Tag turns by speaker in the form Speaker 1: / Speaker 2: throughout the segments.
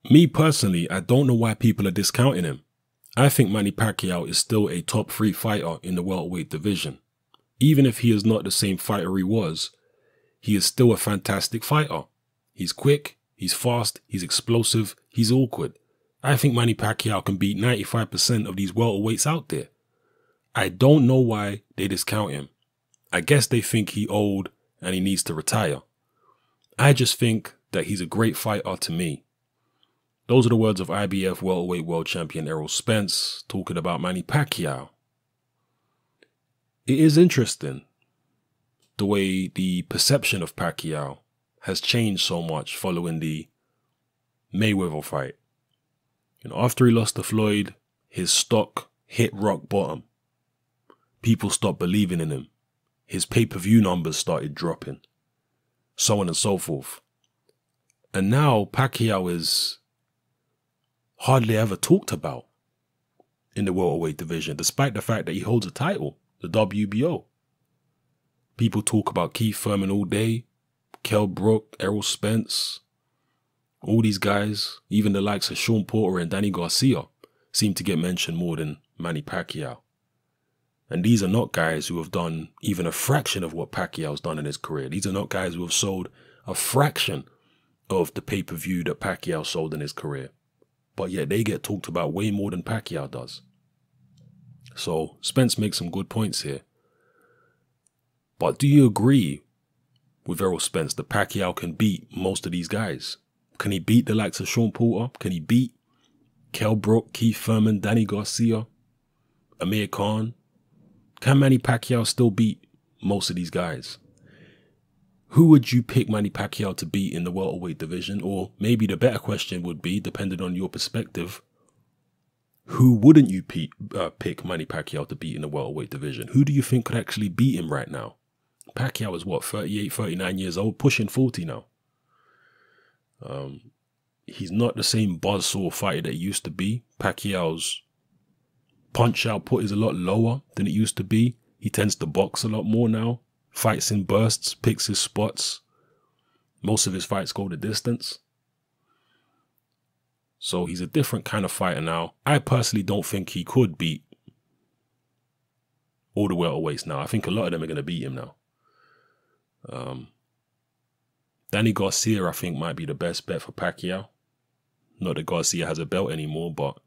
Speaker 1: Me personally, I don't know why people are discounting him. I think Manny Pacquiao is still a top 3 fighter in the welterweight division. Even if he is not the same fighter he was, he is still a fantastic fighter. He's quick, he's fast, he's explosive, he's awkward. I think Manny Pacquiao can beat 95% of these welterweights out there. I don't know why they discount him. I guess they think he's old and he needs to retire. I just think that he's a great fighter to me. Those are the words of IBF welterweight world champion Errol Spence talking about Manny Pacquiao. It is interesting the way the perception of Pacquiao has changed so much following the Mayweather fight. After he lost to Floyd, his stock hit rock bottom. People stopped believing in him. His pay-per-view numbers started dropping. So on and so forth. And now Pacquiao is hardly ever talked about in the welterweight division, despite the fact that he holds a title, the WBO. People talk about Keith Thurman all day, Kell Brook, Errol Spence. All these guys, even the likes of Sean Porter and Danny Garcia, seem to get mentioned more than Manny Pacquiao. And these are not guys who have done even a fraction of what Pacquiao's done in his career. These are not guys who have sold a fraction of the pay-per-view that Pacquiao sold in his career. But yet they get talked about way more than Pacquiao does. So Spence makes some good points here. But do you agree with Errol Spence that Pacquiao can beat most of these guys? Can he beat the likes of Sean Porter? Can he beat Kell Brook, Keith Thurman, Danny Garcia, Amir Khan? Can Manny Pacquiao still beat most of these guys? Who would you pick Manny Pacquiao to beat in the welterweight division? Or maybe the better question would be, depending on your perspective, who wouldn't you pick Manny Pacquiao to beat in the welterweight division? Who do you think could actually beat him right now? Pacquiao is what, 38, 39 years old, pushing 40 now. He's not the same buzzsaw fighter that he used to be. Pacquiao's punch output is a lot lower than it used to be. He tends to box a lot more now. Fights in bursts, picks his spots. Most of his fights go the distance. So he's a different kind of fighter now. I personally don't think he could beat all the welterweights now. I think a lot of them are going to beat him now. Danny Garcia, I think, might be the best bet for Pacquiao. Not that Garcia has a belt anymore, but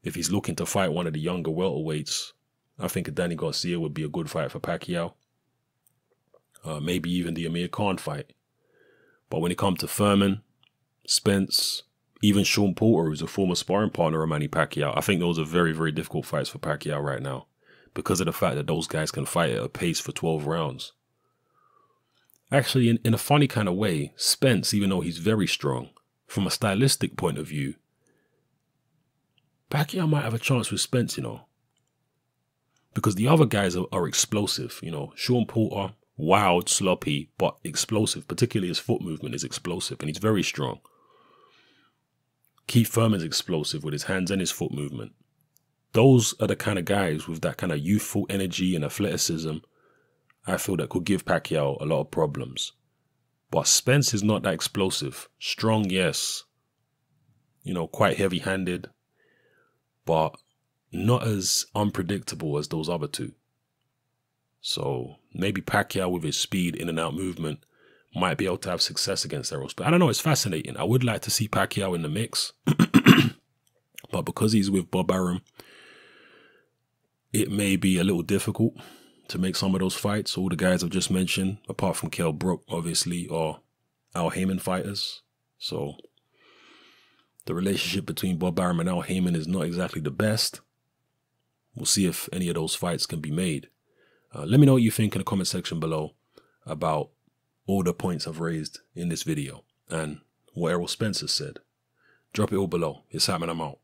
Speaker 1: if he's looking to fight one of the younger welterweights, I think a Danny Garcia would be a good fight for Pacquiao. Maybe even the Amir Khan fight. But when it comes to Thurman, Spence, even Sean Porter, who's a former sparring partner of Manny Pacquiao, I think those are very, very difficult fights for Pacquiao right now because of the fact that those guys can fight at a pace for 12 rounds. Actually, in a funny kind of way, Spence, even though he's very strong, from a stylistic point of view, Pacquiao might have a chance with Spence, because the other guys are explosive. Sean Porter, wild, sloppy, but explosive. Particularly his foot movement is explosive, and he's very strong. Keith Thurman's explosive with his hands and his foot movement. Those are the kind of guys with that kind of youthful energy and athleticism I feel that could give Pacquiao a lot of problems. But Spence is not that explosive. Strong, yes. Quite heavy-handed, but not as unpredictable as those other two. So maybe Pacquiao with his speed, in and out movement, might be able to have success against Errol Spence. I don't know, it's fascinating. I would like to see Pacquiao in the mix. But because he's with Bob Arum, it may be a little difficult to make some of those fights. All the guys I've just mentioned, apart from Kell Brook, obviously, are Al Heyman fighters. So the relationship between Bob Arum and Al Heyman is not exactly the best. We'll see if any of those fights can be made. Let me know what you think in the comment section below about all the points I've raised in this video and what Errol Spence has said. Drop it all below. It's happening. I'm out.